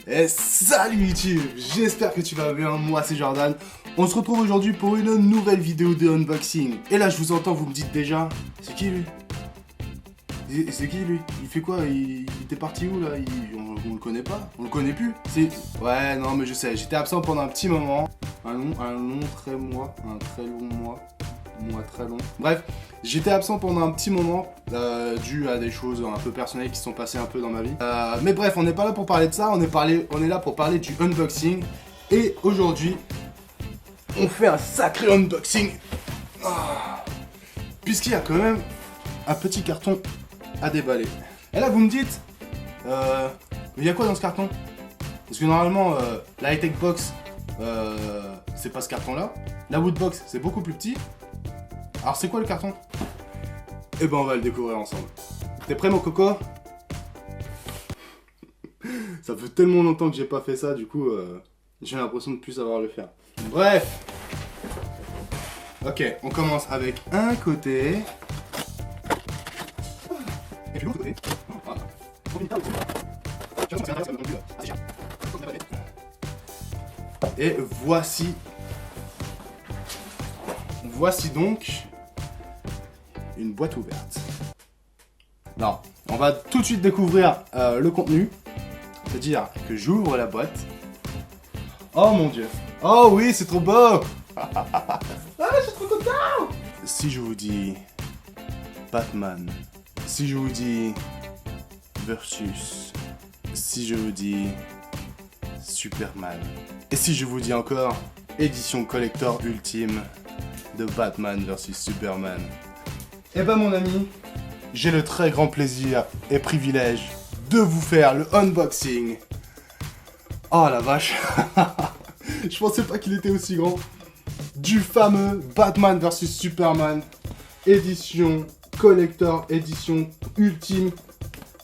Et salut YouTube, j'espère que tu vas bien, moi c'est Jordan. On se retrouve aujourd'hui pour une nouvelle vidéo de unboxing. Et là je vous entends, vous me dites déjà, c'est qui lui? C'est qui lui? Il fait quoi? Il était parti où là? On le connaît pas? On le connaît plus? Ouais non mais je sais, j'étais absent pendant un petit moment. Un très long mois. Très long. Bref, j'étais absent pendant un petit moment, dû à des choses un peu personnelles qui se sont passées un peu dans ma vie. Mais bref, on n'est pas là pour parler de ça, on est là pour parler du unboxing. Et aujourd'hui, on fait un sacré unboxing. Puisqu'il y a quand même un petit carton à déballer. Et là, vous me dites, il y a quoi dans ce carton? Parce que normalement, la high-tech box, c'est pas ce carton-là. La woodbox, c'est beaucoup plus petit. Alors c'est quoi le carton? Eh ben on va le découvrir ensemble. T'es prêt mon coco? Ça fait tellement longtemps que j'ai pas fait ça, du coup j'ai l'impression de plus savoir le faire. Bref. Ok, on commence avec un côté. Et puis l'autre côté. Et voici donc une boîte ouverte. Non, on va tout de suite découvrir le contenu. C'est-à-dire que j'ouvre la boîte. Oh mon dieu. Oh oui, c'est trop beau. Ah, je suis trop content. Si je vous dis Batman, si je vous dis Versus, si je vous dis Superman, et si je vous dis encore édition collector ultime de Batman vs Superman. Eh ben mon ami, j'ai le très grand plaisir et privilège de vous faire le unboxing. Oh la vache. Je pensais pas qu'il était aussi grand. Du fameux Batman vs Superman, édition collector, édition ultime.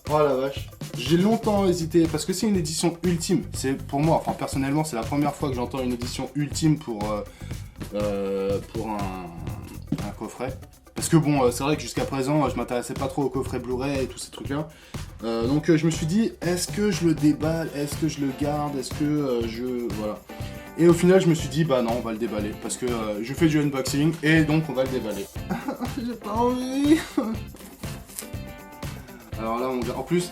Oh la vache. J'ai longtemps hésité parce que c'est une édition ultime. C'est pour moi, enfin personnellement, c'est la première fois que j'entends une édition ultime pour un coffret. Parce que bon, c'est vrai que jusqu'à présent, je m'intéressais pas trop au coffret Blu-ray et tous ces trucs-là. Donc je me suis dit, est-ce que je le déballe? Est-ce que je le garde? Est-ce que Voilà. Et au final, je me suis dit, bah non, on va le déballer. Parce que je fais du unboxing et donc on va le déballer. J'ai pas envie. Alors là, en plus,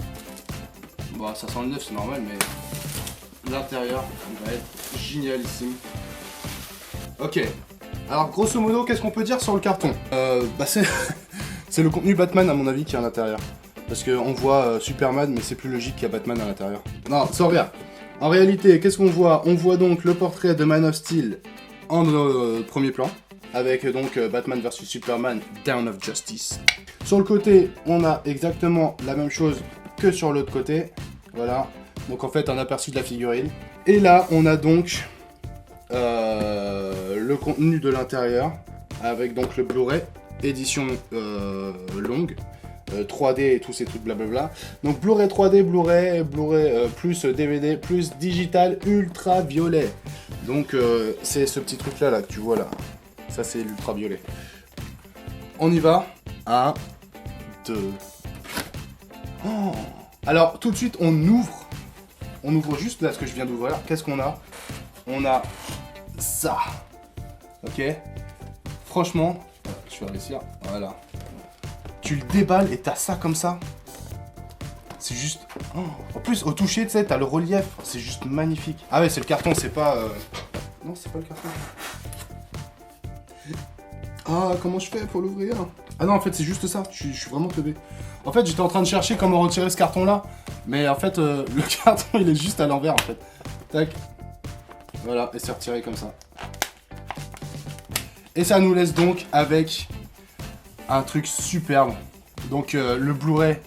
bon, ça sent le neuf, c'est normal, mais l'intérieur, il va être génialissime. Ok. Alors grosso modo, qu'est-ce qu'on peut dire sur le carton? C'est le contenu Batman à mon avis qui est à l'intérieur. Parce qu'on voit Superman, mais c'est plus logique qu'il y a Batman à l'intérieur. Non, sans rien. En réalité, qu'est-ce qu'on voit? On voit donc le portrait de Man of Steel en premier plan. Avec donc Batman vs Superman, Dawn of Justice. Sur le côté, on a exactement la même chose que sur l'autre côté. Voilà. Donc en fait, un aperçu de la figurine. Et là, on a donc le contenu de l'intérieur avec donc le Blu-ray édition longue 3D et tous ces trucs blablabla. Donc Blu-ray 3D, Blu-ray plus DVD plus digital ultraviolet. Donc c'est ce petit truc là que tu vois là. Ça c'est l'ultraviolet. On y va. 1, 2. Oh. Alors tout de suite on ouvre juste là ce que je viens d'ouvrir. Qu'est-ce qu'on a? On a ça. Ok. Franchement, je vais réussir. Voilà. Tu le déballes et t'as ça comme ça. C'est juste. Oh. En plus, au toucher, tu sais, t'as le relief. C'est juste magnifique. Ah ouais, c'est le carton, c'est pas. Non, c'est pas le carton. Ah, comment je fais pour l'ouvrir? Ah non, en fait, c'est juste ça. Je suis vraiment teubé. En fait, j'étais en train de chercher comment retirer ce carton-là. Mais en fait, le carton, il est juste à l'envers, en fait. Tac. Voilà, et c'est retiré comme ça. Et ça nous laisse donc avec un truc superbe. Donc le Blu-ray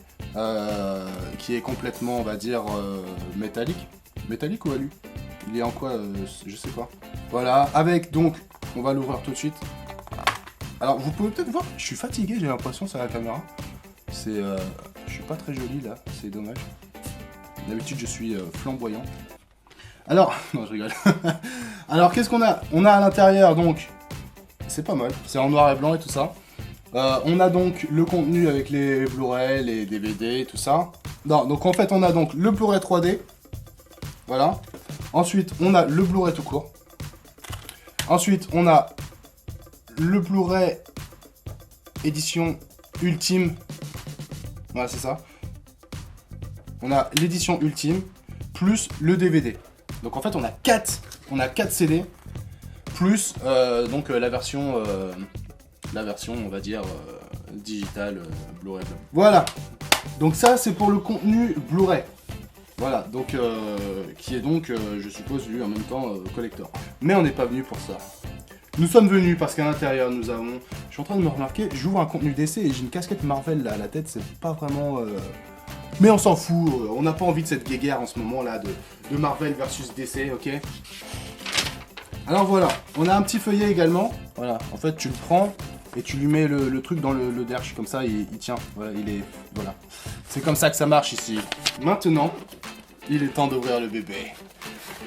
qui est complètement, on va dire, métallique. Métallique ou alu? Il est en quoi? Je sais pas. Voilà, avec donc, on va l'ouvrir tout de suite. Alors vous pouvez peut-être voir, je suis fatigué, j'ai l'impression sur la caméra. C'est, je suis pas très joli là, c'est dommage. D'habitude je suis flamboyant. Alors, non je rigole. Alors qu'est-ce qu'on a? On a à l'intérieur donc, c'est pas mal, c'est en noir et blanc et tout ça. On a donc le contenu avec les Blu-ray, les DVD et tout ça. Non, donc en fait on a donc le Blu-ray 3D Voilà. Ensuite, on a le Blu-ray tout court. Ensuite, on a le Blu-ray édition ultime. Voilà, c'est ça. On a l'édition ultime plus le DVD. Donc en fait, on a 4 CD plus donc la version on va dire digitale Blu-ray. Voilà. Donc ça, c'est pour le contenu Blu-ray. Voilà, donc qui est donc, je suppose, lui en même temps collector. Mais on n'est pas venu pour ça. Nous sommes venus parce qu'à l'intérieur, nous avons... Je suis en train de me remarquer, j'ouvre un contenu DC et j'ai une casquette Marvel là à la tête, c'est pas vraiment... Mais on s'en fout, on n'a pas envie de cette guéguerre en ce moment là de Marvel versus DC, ok? Alors voilà, on a un petit feuillet également. Voilà, en fait tu le prends et tu lui mets le truc dans le derche, comme ça il tient. Voilà, voilà. C'est comme ça que ça marche ici. Maintenant, il est temps d'ouvrir le bébé.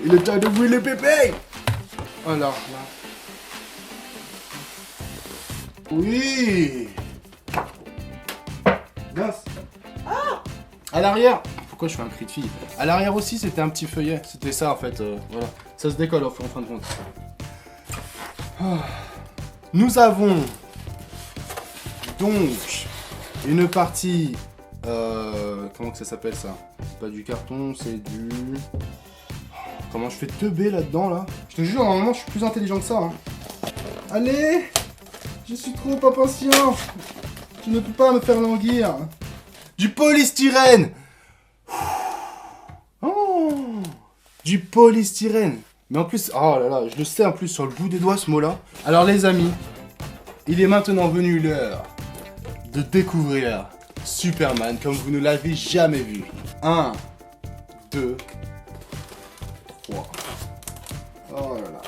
Il est temps d'ouvrir le bébé. Alors là. Oui. Mince. Ah. À l'arrière. Pourquoi je fais un cri de fille? À l'arrière aussi, c'était un petit feuillet. C'était ça en fait. Voilà. Ça se décolle en fin de compte. Ah. Nous avons donc une partie. Comment que ça s'appelle ça? C'est pas du carton, c'est du... Comment je fais teubé là-dedans là? Je te jure, normalement je suis plus intelligent que ça. Hein. Allez! Je suis trop impatient! Tu ne peux pas me faire languir! Du polystyrène! Oh! Du polystyrène! Mais en plus, oh là là, je le sais en plus sur le bout des doigts ce mot-là. Alors les amis, il est maintenant venu l'heure de découvrir Superman comme vous ne l'avez jamais vu. 1, 2, 3. Oh là là.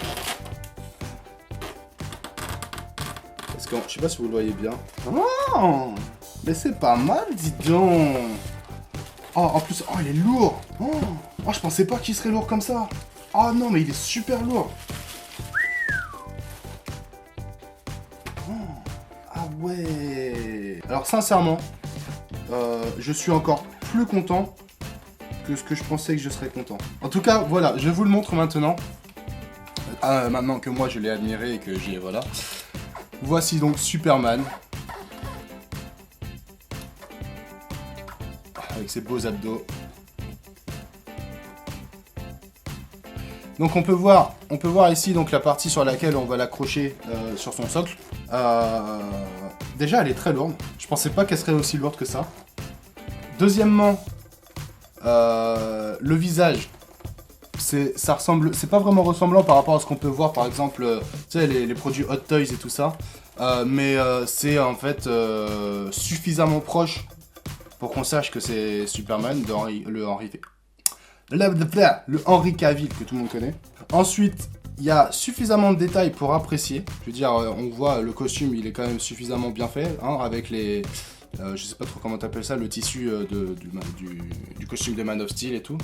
Est-ce que, je sais pas si vous le voyez bien. Oh, mais c'est pas mal, dis donc. Oh, en plus, oh, il est lourd. Oh, je pensais pas qu'il serait lourd comme ça. Oh non, mais il est super lourd. Oh, ah ouais. Alors sincèrement, je suis encore plus content que ce que je pensais que je serais content. En tout cas, voilà, je vous le montre maintenant. Maintenant que moi je l'ai admiré et que j'ai... Voilà. Voici donc Superman. Avec ses beaux abdos. Donc on peut voir ici donc la partie sur laquelle on va l'accrocher sur son socle. Déjà elle est très lourde. Je pensais pas qu'elle serait aussi lourde que ça. Deuxièmement, le visage, c'est pas vraiment ressemblant par rapport à ce qu'on peut voir par exemple, tu sais les produits Hot Toys et tout ça. Mais c'est en fait suffisamment proche pour qu'on sache que c'est Superman, le Henry Cavill que tout le monde connaît. Ensuite, il y a suffisamment de détails pour apprécier. Je veux dire, on voit le costume, il est quand même suffisamment bien fait, hein, avec les... je sais pas trop comment t'appelles ça, le tissu du costume de Man of Steel et tout.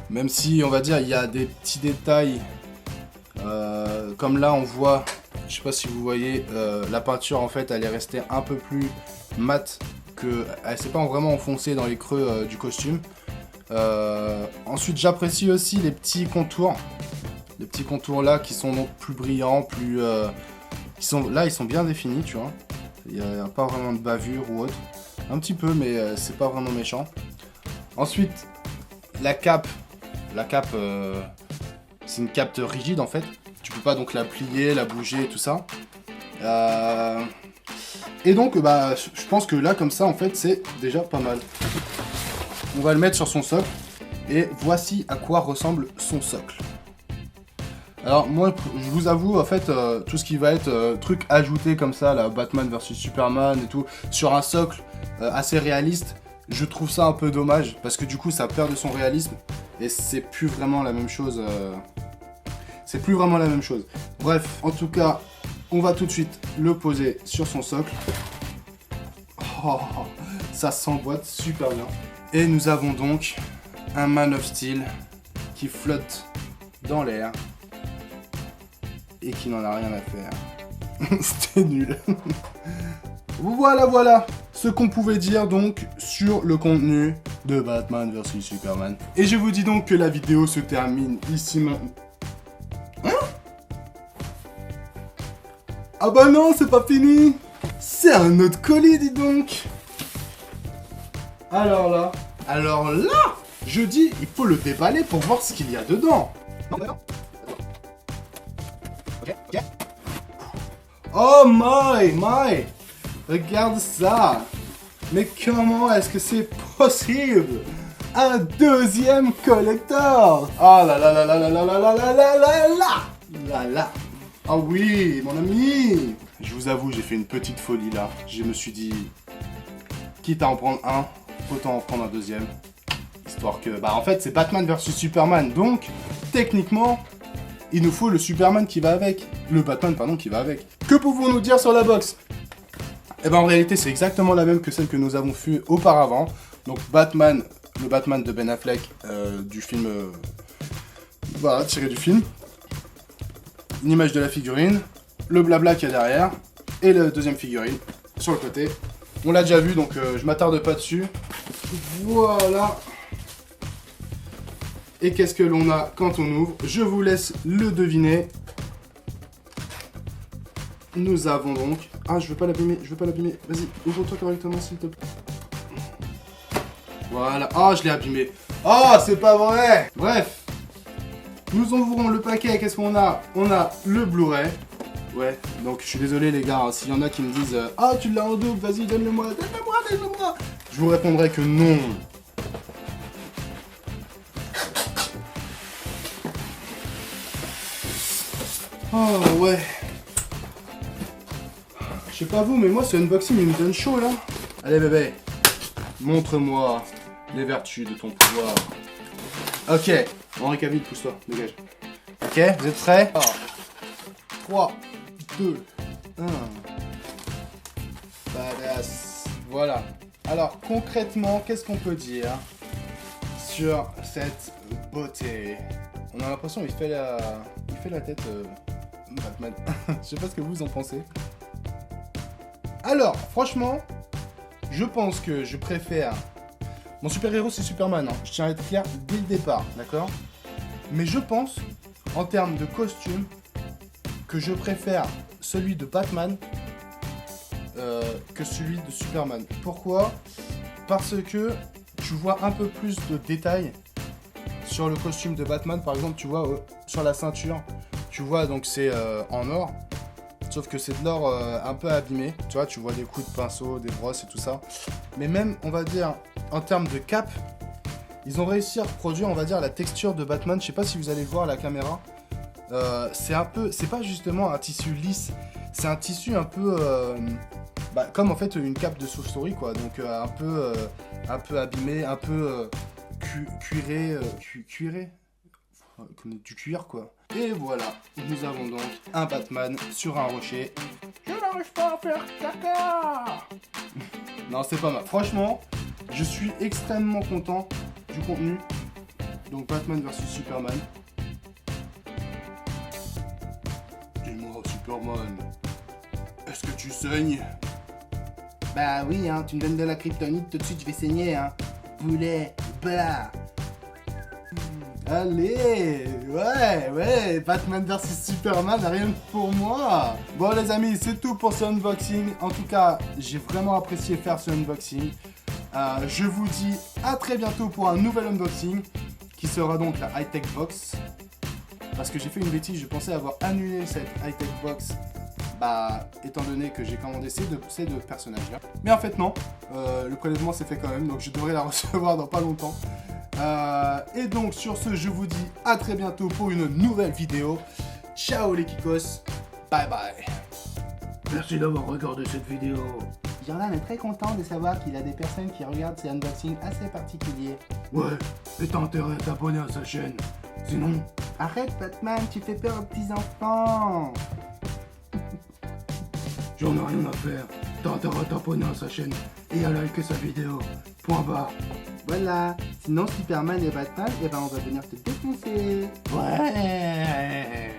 Même si, on va dire, il y a des petits détails, comme là, on voit, je sais pas si vous voyez, la peinture, en fait, elle est restée un peu plus mate que... Elle s'est pas vraiment enfoncée dans les creux du costume. Ensuite, j'apprécie aussi les petits contours. Les petits contours là qui sont donc plus brillants, plus... ils sont bien définis, tu vois. Il n'y a pas vraiment de bavure ou autre. Un petit peu, mais c'est pas vraiment méchant. Ensuite, la cape. La cape, c'est une cape rigide en fait. Tu peux pas donc la plier, la bouger et tout ça. Et donc, bah, je pense que là, comme ça, en fait, c'est déjà pas mal. On va le mettre sur son socle. Et voici à quoi ressemble son socle. Alors moi, je vous avoue, en fait, tout ce qui va être truc ajouté comme ça, la Batman vs Superman et tout, sur un socle assez réaliste, je trouve ça un peu dommage, parce que du coup, ça perd de son réalisme, et c'est plus vraiment la même chose. C'est plus vraiment la même chose. Bref, en tout cas, on va tout de suite le poser sur son socle. Oh, ça s'emboîte super bien. Et nous avons donc un Man of Steel qui flotte dans l'air et qui n'en a rien à faire. C'était nul. Voilà ce qu'on pouvait dire donc sur le contenu de Batman vs Superman. Et je vous dis donc que la vidéo se termine ici maintenant. Hein? Ah bah non, c'est pas fini. C'est un autre colis, dis donc. Alors là, je dis, il faut le déballer pour voir ce qu'il y a dedans. Oh my, regarde ça. Mais comment est-ce que c'est possible? Un deuxième collector. Ah là là là là là là là là là là là là là. Ah oui, mon ami. Je vous avoue, j'ai fait une petite folie là. Je me suis dit, quitte à en prendre un, autant en prendre un deuxième. Histoire que, bah en fait, c'est Batman vs Superman. Donc, techniquement, il nous faut le Superman qui va avec. Le Batman, pardon, qui va avec. Que pouvons-nous dire sur la box? Eh ben en réalité, c'est exactement la même que celle que nous avons fait auparavant. Donc, Batman, le Batman de Ben Affleck, du film... voilà, tiré du film. Une image de la figurine. Le blabla qu'il y a derrière. Et la deuxième figurine sur le côté. On l'a déjà vu, donc je m'attarde pas dessus. Voilà. Et qu'est-ce que l'on a quand on ouvre? Je vous laisse le deviner. Nous avons donc... Ah, je veux pas l'abîmer, Vas-y, ouvre-toi correctement, s'il te plaît. Voilà. Ah, je l'ai abîmé. Ah, c'est pas vrai. Bref. Nous ouvrons le paquet. Qu'est-ce qu'on a? On a le Blu-ray. Ouais, donc je suis désolé les gars, hein, s'il y en a qui me disent ah tu l'as en double, vas-y donne-le-moi. Je vous répondrai que non. Oh ouais. Je sais pas vous, mais moi ce unboxing il me donne chaud là. Allez bébé, montre-moi les vertus de ton pouvoir. Ok, Henri Cavill, pousse-toi, dégage. Ok, vous êtes prêts? 3, 2, 1. Badass. Voilà. Alors concrètement, qu'est-ce qu'on peut dire sur cette beauté? On a l'impression qu'il fait la tête Batman. Je sais pas ce que vous en pensez. Alors, franchement, je pense que je préfère... Mon super-héros, c'est Superman. Hein. Je tiens à être clair dès le départ, d'accord? Mais je pense, en termes de costume, que je préfère celui de Batman que celui de Superman. Pourquoi? Parce que tu vois un peu plus de détails sur le costume de Batman. Par exemple, tu vois sur la ceinture, tu vois donc c'est en or. Sauf que c'est de l'or un peu abîmé. Tu vois, tu vois des coups de pinceau, des brosses et tout ça. Mais même, on va dire, en termes de cape, ils ont réussi à reproduire, on va dire, la texture de Batman. Je sais pas si vous allez le voir à la caméra. C'est un peu... C'est pas justement un tissu lisse. C'est un tissu un peu... comme en fait une cape de chauve-souris, quoi. Donc un peu abîmé, un peu cuiré. Cuiré comme du cuir, quoi. Et voilà, nous avons donc un Batman sur un rocher. Je n'arrive pas à faire caca. Non, c'est pas mal. Franchement, je suis extrêmement content du contenu. Donc Batman vs Superman. Dis-moi, Superman, est-ce que tu saignes? Bah oui, hein, tu me donnes de la kryptonite, tout de suite je vais saigner, hein. Boulet, blah. Allez, ouais, Batman vs Superman, rien que pour moi. Bon les amis, c'est tout pour ce unboxing. En tout cas, j'ai vraiment apprécié faire ce unboxing. Je vous dis à très bientôt pour un nouvel unboxing qui sera donc la high-tech box. Parce que j'ai fait une bêtise, je pensais avoir annulé cette high-tech box. Étant donné que j'ai commandé ces deux personnages-là. Mais en fait non, le prélèvement s'est fait quand même, donc je devrais la recevoir dans pas longtemps. Et donc sur ce, je vous dis à très bientôt pour une nouvelle vidéo. Ciao les kikos, bye bye. Merci d'avoir regardé cette vidéo. Jordan est très content de savoir qu'il a des personnes qui regardent ces unboxings assez particuliers. Ouais, et t'as intérêt à t'abonner à sa chaîne. Sinon... Arrête Batman, tu fais peur aux petits enfants. J'en ai rien à faire. T'as intérêt à t'abonner à sa chaîne et à liker sa vidéo. Point barre. Voilà, sinon Superman et Batman, on va venir te défoncer. Ouais.